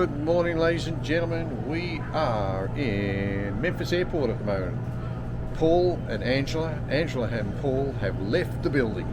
Good morning, ladies and gentlemen. We are in Memphis Airport at the moment. Paul and Angela and Paul have left the building.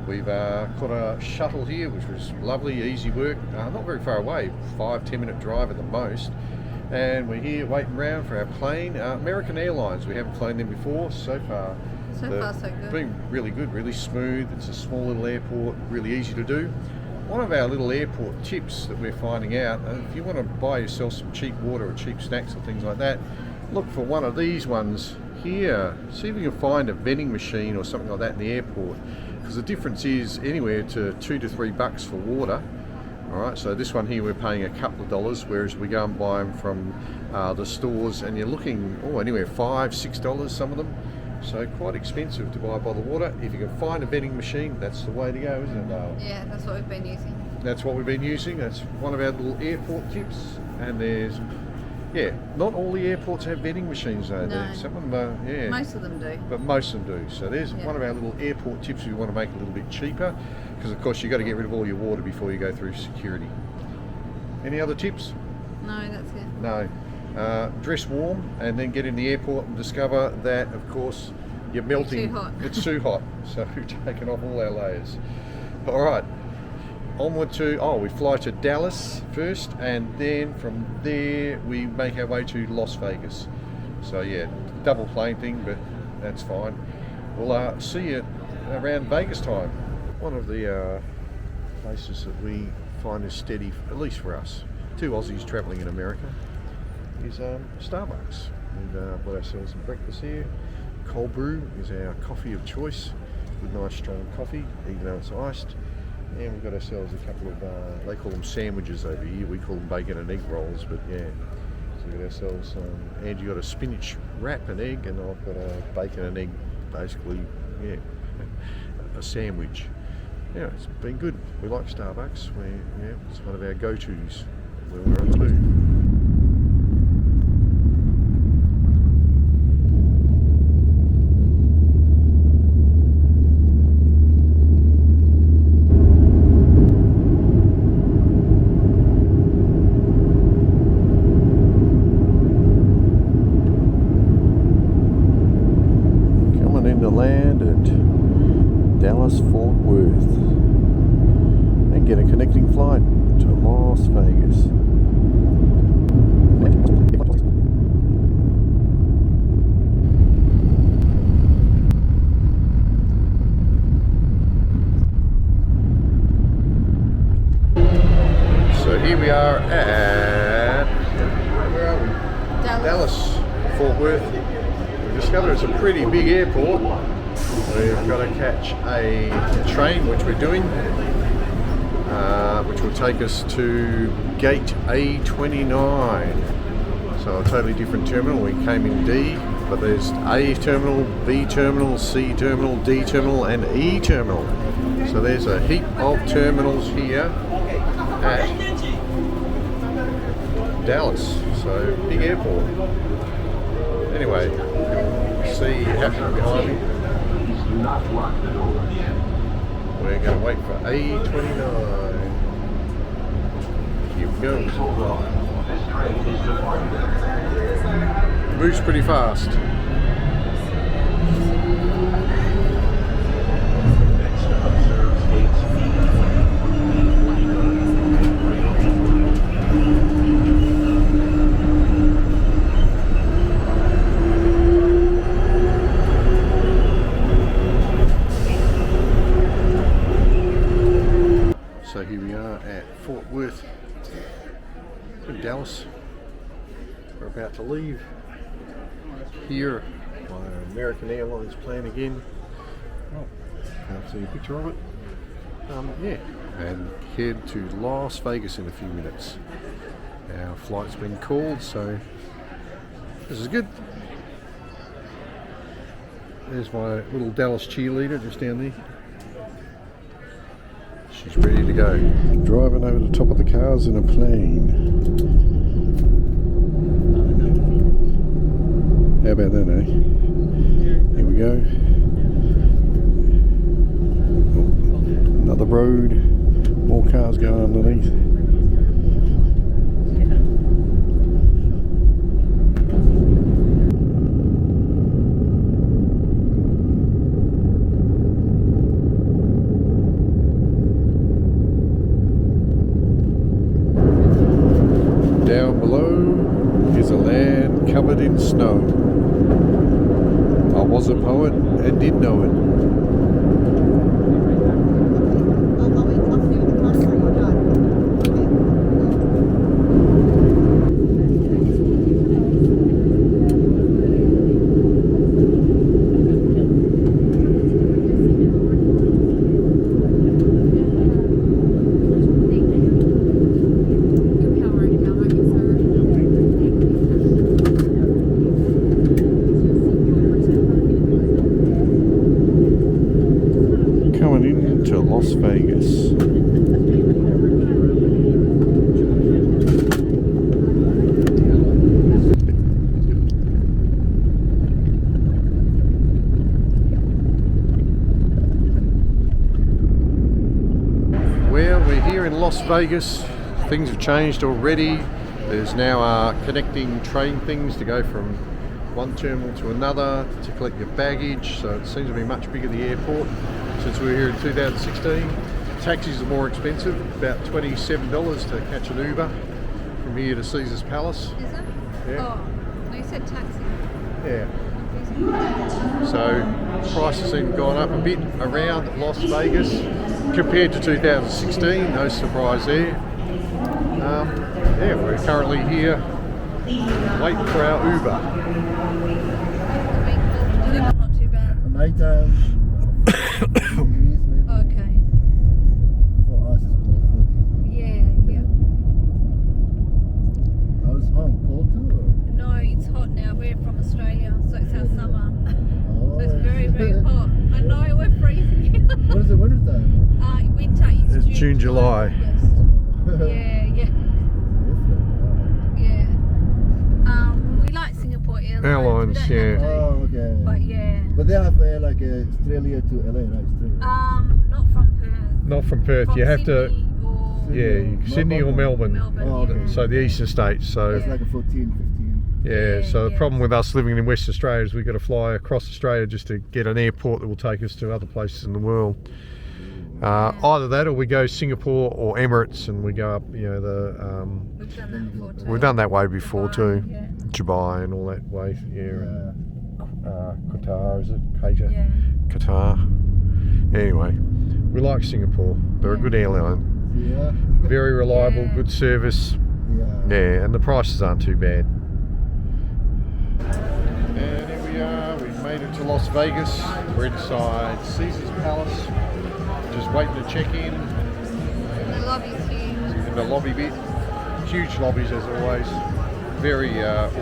We've caught a shuttle here, which was lovely, easy work. Not very far away, 5-10 minute drive at the most. And we're here waiting around for our plane. American Airlines, we haven't flown them before. So far so good. It's been really good, really smooth. It's a small little airport, really easy to do. One of our little airport tips that we're finding out, if you want to buy yourself some cheap water or cheap snacks or things like that, look for one of these ones here. See if you can find a vending machine or something like that in the airport, because the difference is anywhere to $2 to $3 for water. Alright, so this one here we're paying a couple of dollars, whereas we go and buy them from the stores and you're looking anywhere $5, $6, some of them. So quite expensive to buy a bottle of water. If you can find a vending machine, that's the way to go, isn't it, Dale? Yeah, that's what we've been using. That's what we've been using. That's one of our little airport tips. And there's, not all the airports have vending machines though. No. Some of them, Most of them do. But most of them do. So there's one of our little airport tips if you want to make it a little bit cheaper. Because of course you've got to get rid of all your water before you go through security. Any other tips? No, that's good. No. Dress warm and then get in the airport and discover that, of course, you're melting. It's too hot. It's too hot. So we've taken off all our layers. All right. Onward to, we fly to Dallas first, and then from there we make our way to Las Vegas. So double plane thing, but that's fine. We'll see you around Vegas time. One of the places that we find is steady, at least for us, two Aussies travelling in America, is Starbucks. We've bought ourselves some breakfast here. Cold brew is our coffee of choice, with nice strong coffee, even though it's iced. And we've got ourselves a couple of, they call them sandwiches over here, we call them bacon and egg rolls, but so we've got ourselves, Angie got a spinach wrap and egg, and I've got a bacon and egg, basically, a sandwich. Yeah, it's been good. We like Starbucks. It's one of our go-tos when we're on the move. Land at Dallas Fort Worth and get a connecting flight to Las Vegas. So here we are at, where are we? Dallas Fort Worth. We discovered it's a pretty big airport. We've got to catch a train, which we're doing, which will take us to gate A29. So a totally different terminal. We came in D, but there's A terminal, B terminal, C terminal, D terminal and E terminal. So there's a heap of terminals here at Dallas. So big airport. Anyway, see happening behind me. We're going to wait for A29. Here we go. Moves pretty fast. So here we are at Fort Worth in Dallas. We're about to leave here by American Airlines plane again. Can't see a picture of it. And head to Las Vegas in a few minutes. Our flight's been called, so this is good. There's my little Dallas cheerleader just down there. She's ready to go. Driving over the top of the cars in a plane. How about that, eh? Here we go. Another road. More cars going underneath. you'd know it. Coming into Las Vegas. Well, we're here in Las Vegas. Things have changed already. There's now connecting train things to go from one terminal to another to collect your baggage, so it seems to be much bigger, the airport, since we were here in 2016. Taxis are more expensive, about $27 to catch an Uber from here to Caesar's Palace. Is it? Yeah. Oh, no, you said taxi. Yeah. So prices have gone up a bit around Las Vegas compared to 2016, no surprise there. Yeah, we're currently here waiting for our Uber. Not too bad. Nighttime. Okay. For us, it's cold. Yeah, yeah. How's home? Cold too? Or? No, it's hot now. We're from Australia, so it's our summer. Oh. So it's very, very hot. I know, we're freezing. What is the winter time? Winter is It's June, July. August. Yeah, yeah, Different. yeah. We like Singapore Airlines. Airlines, We don't have yeah. to, Oh, okay. But yeah. But they have like Australia to LA, right? Australia. Not from Perth. Not from Perth, From you have to, Sydney or yeah, Sydney or Melbourne. Melbourne. Oh, yeah. okay. So the eastern states, so It's like a 14, 15. yeah, so the yeah. problem with us living in Western Australia is we've got to fly across Australia just to get an airport that will take us to other places in the world. Either that or we go Singapore or Emirates and we go up, you know, We've done that before too. we've done that way before Dubai, too. yeah. Dubai and all that way, yeah. Yeah. And, Qatar, is it? Qatar? Yeah. Qatar. Anyway, we like Singapore. They're a good airline. Yeah. Very reliable, Yeah. good service. Yeah. Yeah, and the prices aren't too bad. And here we are, we've made it to Las Vegas. We're inside Caesar's Palace. Just waiting to check in. The lobby's huge. In the lobby bit. Huge lobbies as always. Very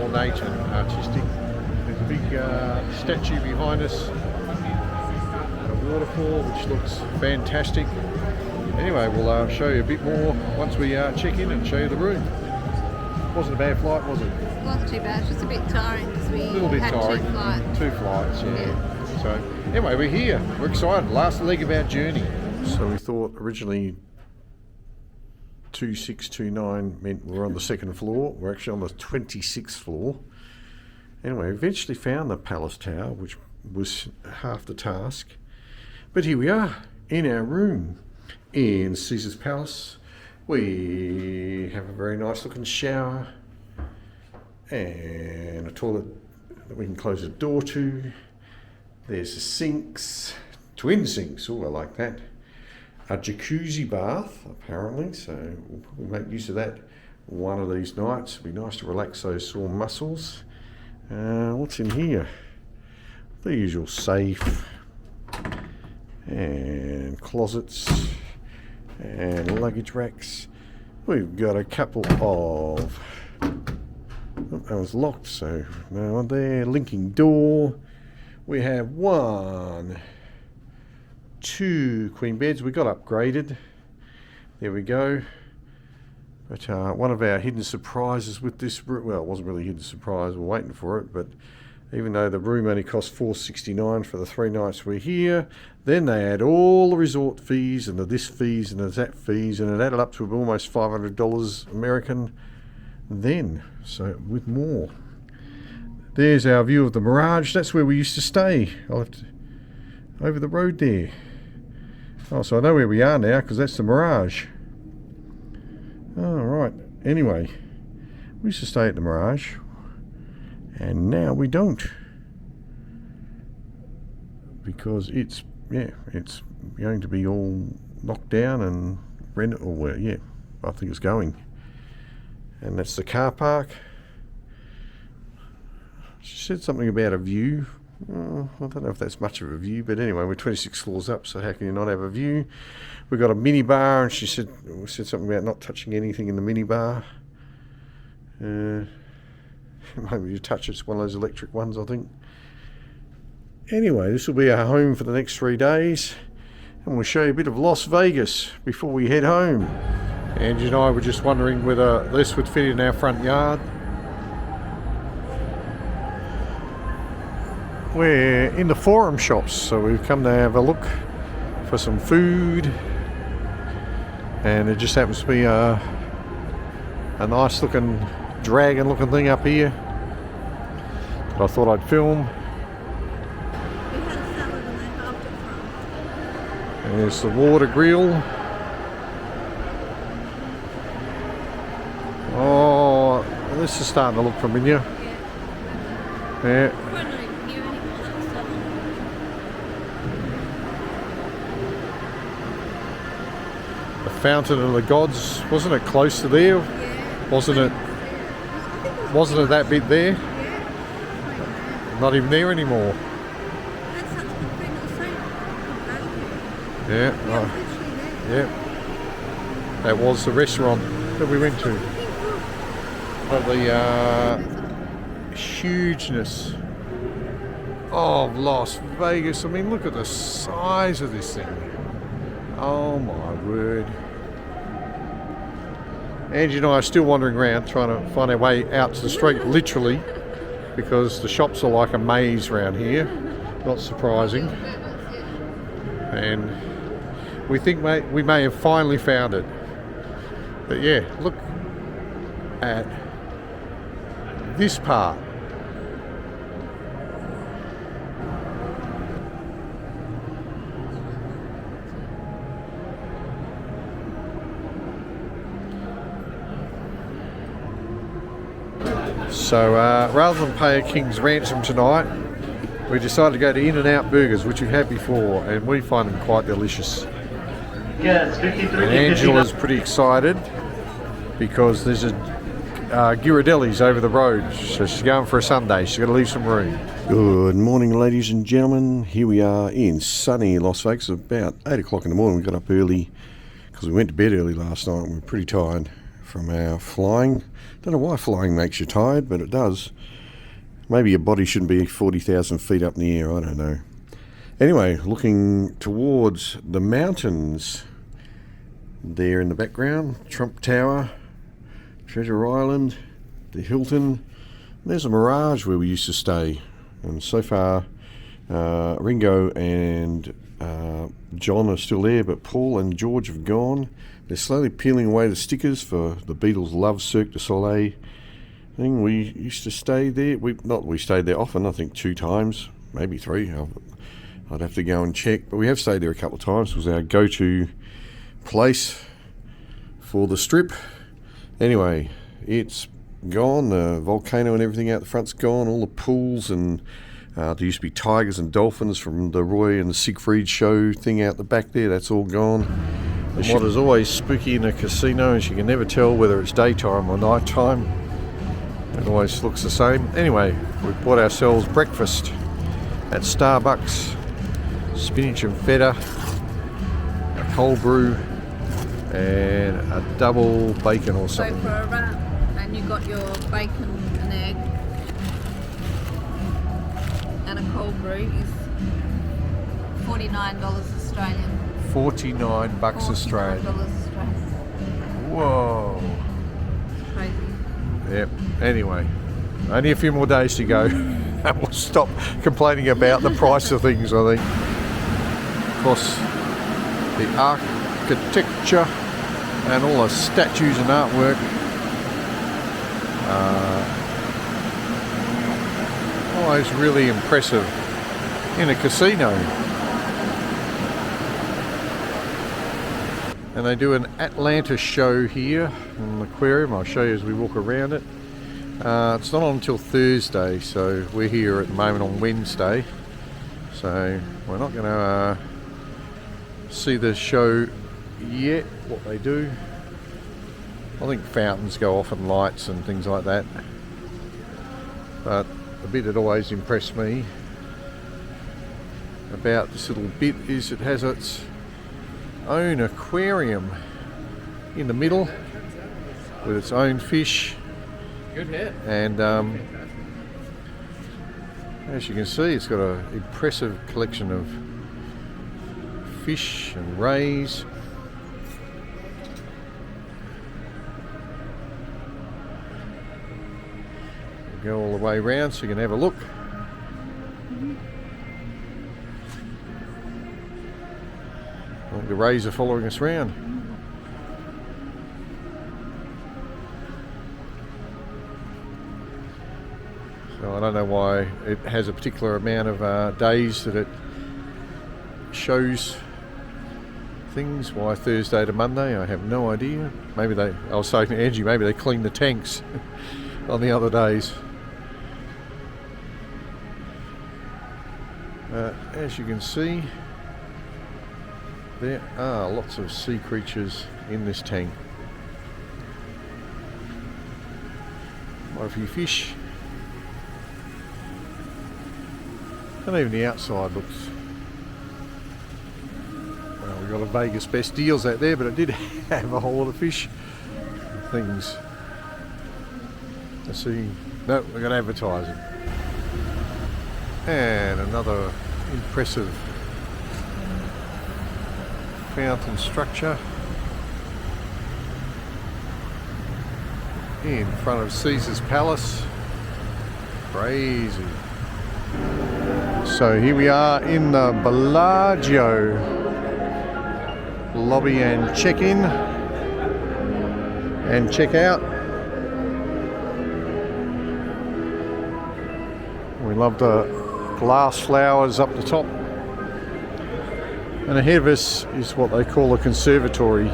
ornate and artistic. There's a big statue behind us. And a waterfall which looks fantastic. Anyway, we'll show you a bit more once we check in and show you the room. Wasn't a bad flight, was it? It wasn't too bad. It's just a bit tiring because we A little bit had tiring. 2 flights. 2 flights, yeah. Yeah. So anyway, we're here. We're excited. Last leg of our journey. So we thought originally 2629 meant we're on the 2nd floor. We're actually on the 26th floor. Anyway, eventually found the Palace Tower, which was half the task. But here we are in our room in Caesar's Palace. We have a very nice looking shower and a toilet that we can close the door to. There's the sinks, twin sinks, oh I like that. A jacuzzi bath apparently, so we'll probably make use of that one of these nights. It'll be nice to relax those sore muscles. What's in here? The usual safe and closets and luggage racks. We've got a couple of, oh, that was locked, so no one there. Linking door. We have 1, 2 queen beds. We got upgraded. There we go. But one of our hidden surprises with this room, well, it wasn't really a hidden surprise, we're waiting for it, but even though the room only cost $469 for the 3 nights we're here, then they add all the resort fees and the this fees and the that fees, and it added up to almost $500 American then, so with more. There's our view of the Mirage. That's where we used to stay. I'll have to, over the road there. Oh, so I know where we are now because that's the Mirage. All right. Anyway, we used to stay at the Mirage, and now we don't. because it's going to be all knocked down and rented, or I think it's going. And that's the car park. She said something about a view. I don't know if that's much of a view, but anyway, we're 26 floors up, so how can you not have a view? We've got a mini bar, and she said something about not touching anything in the mini bar. Maybe you touch it's one of those electric ones, I think. Anyway, this will be our home for the next 3 days, and we'll show you a bit of Las Vegas before we head home. Angie and I were just wondering whether this would fit in our front yard. We're in the Forum shops, so we've come to have a look for some food, and it just happens to be a nice looking dragon looking thing up here that I thought I'd film. We had a salad and they halved it from. And there's the water grill. Oh, this is starting to look familiar. Yeah. We're not even here anymore, that was so long ago. The Fountain of the Gods, wasn't it close to there? Yeah. Wasn't it? Wasn't it that bit there? Yeah. Not even there anymore. That's such a good thing. It was so good. Yeah. Yeah, it was literally there. Yeah. That was the restaurant that we went to. But the hugeness of Las Vegas. I mean, look at the size of this thing. Oh my word. Angie and I are still wandering around trying to find our way out to the street, literally, because the shops are like a maze around here. Not surprising. And we think we may have finally found it. But yeah, look at this part. So rather than pay a king's ransom tonight, we decided to go to In-N-Out Burgers, which we've had before, and we find them quite delicious. Yes, 53. And Angela's pretty excited because there's a Ghirardelli's over the road, so she's going for a sundae. She's got to leave some room. Good morning, ladies and gentlemen. Here we are in sunny Las Vegas. About 8 o'clock in the morning. We got up early because we went to bed early last night. We were pretty tired from our flying. Don't know why flying makes you tired, but it does. Maybe your body shouldn't be 40,000 feet up in the air, I don't know. Anyway, looking towards the mountains there in the background, Trump Tower, Treasure Island, the Hilton. There's a Mirage where we used to stay. And so far, Ringo and John are still there, but Paul and George have gone. They're slowly peeling away the stickers for the Beatles' Love Cirque du Soleil thing. We used to stay there. We stayed there often, I think 2 times, maybe 3. I'd have to go and check. But we have stayed there a couple of times. It was our go-to place for the strip. Anyway, it's gone. The volcano and everything out the front's gone. All the pools and there used to be tigers and dolphins from the Roy and the Siegfried show thing out the back there. That's all gone. And what is always spooky in a casino is you can never tell whether it's daytime or nighttime. It always looks the same. Anyway, we bought ourselves breakfast at Starbucks. Spinach and feta, a cold brew, and a double bacon or So something. for a wrap, and you got your bacon and egg and a cold brew is $49 Australian. $49 Australian. $49 Australian. Whoa. Crazy. Yep. Anyway, only a few more days to go, and we'll stop complaining about the price of things, I think. Of course, the architecture and all the statues and artwork always really impressive in a casino. And they do an Atlantis show here in the aquarium. I'll show you as we walk around it. It's not on until Thursday, so we're here at the moment on Wednesday. So we're not going to see the show yet, what they do. I think fountains go off and lights and things like that. But the bit that always impressed me about this little bit is it has its own aquarium in the middle with its own fish. Good hit. And as you can see, it's got an impressive collection of fish and rays. Go all the way around so you can have a look. I think the rays are following us around. So I don't know why it has a particular amount of days that it shows things. Why Thursday to Monday, I have no idea. Maybe I was saying to Angie, maybe they clean the tanks on the other days. As you can see, there are lots of sea creatures in this tank. Quite a few fish. And even the outside looks... Well, we've got a Vegas best deals out there, but it did have a whole lot of fish. Things. Let's see. No, we're going to advertising. And another impressive fountain structure in front of Caesar's Palace. Crazy. So here we are in the Bellagio lobby and check-in and check-out. We love the glass flowers up the top. And ahead of us is what they call a conservatory,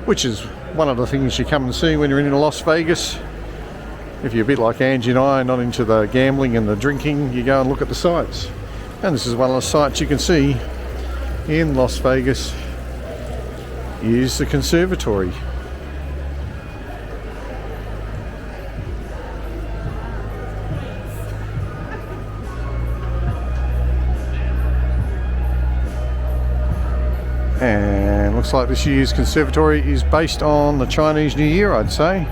which is one of the things you come and see when you're in Las Vegas. If you're a bit like Angie and I, not into the gambling and the drinking, you go and look at the sights. And this is one of the sights you can see in Las Vegas is the conservatory. And looks like this year's conservatory is based on the Chinese New Year, I'd say.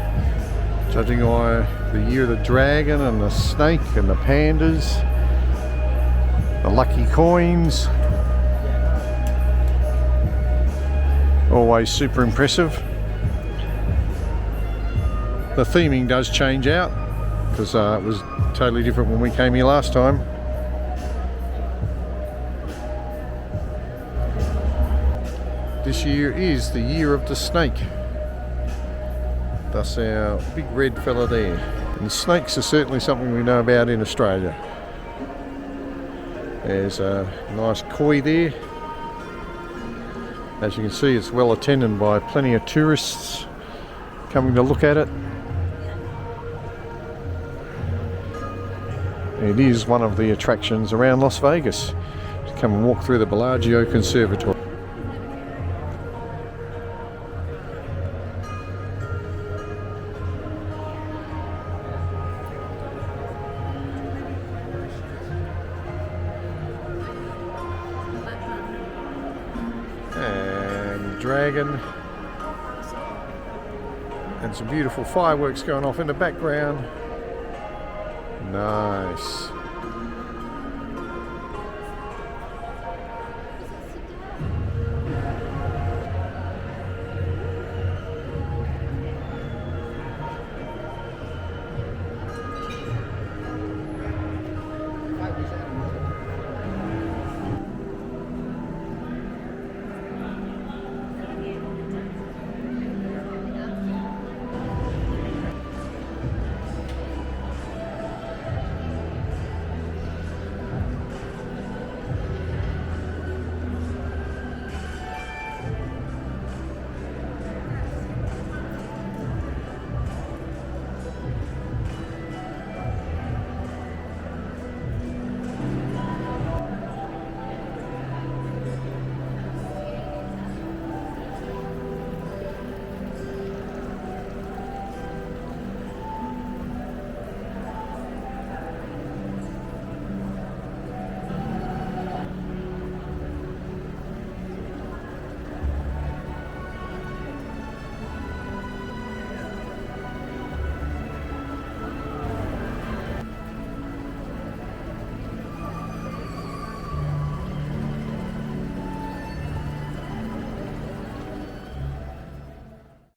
Judging by the year of the dragon and the snake and the pandas, the lucky coins. Always super impressive. The theming does change out because it was totally different when we came here last time. This year is the year of the snake. Thus our big red fella there. And snakes are certainly something we know about in Australia. There's a nice koi there. As you can see, it's well attended by plenty of tourists coming to look at it. It is one of the attractions around Las Vegas to come and walk through the Bellagio Conservatory. And dragon and some beautiful fireworks going off in the background. Nice.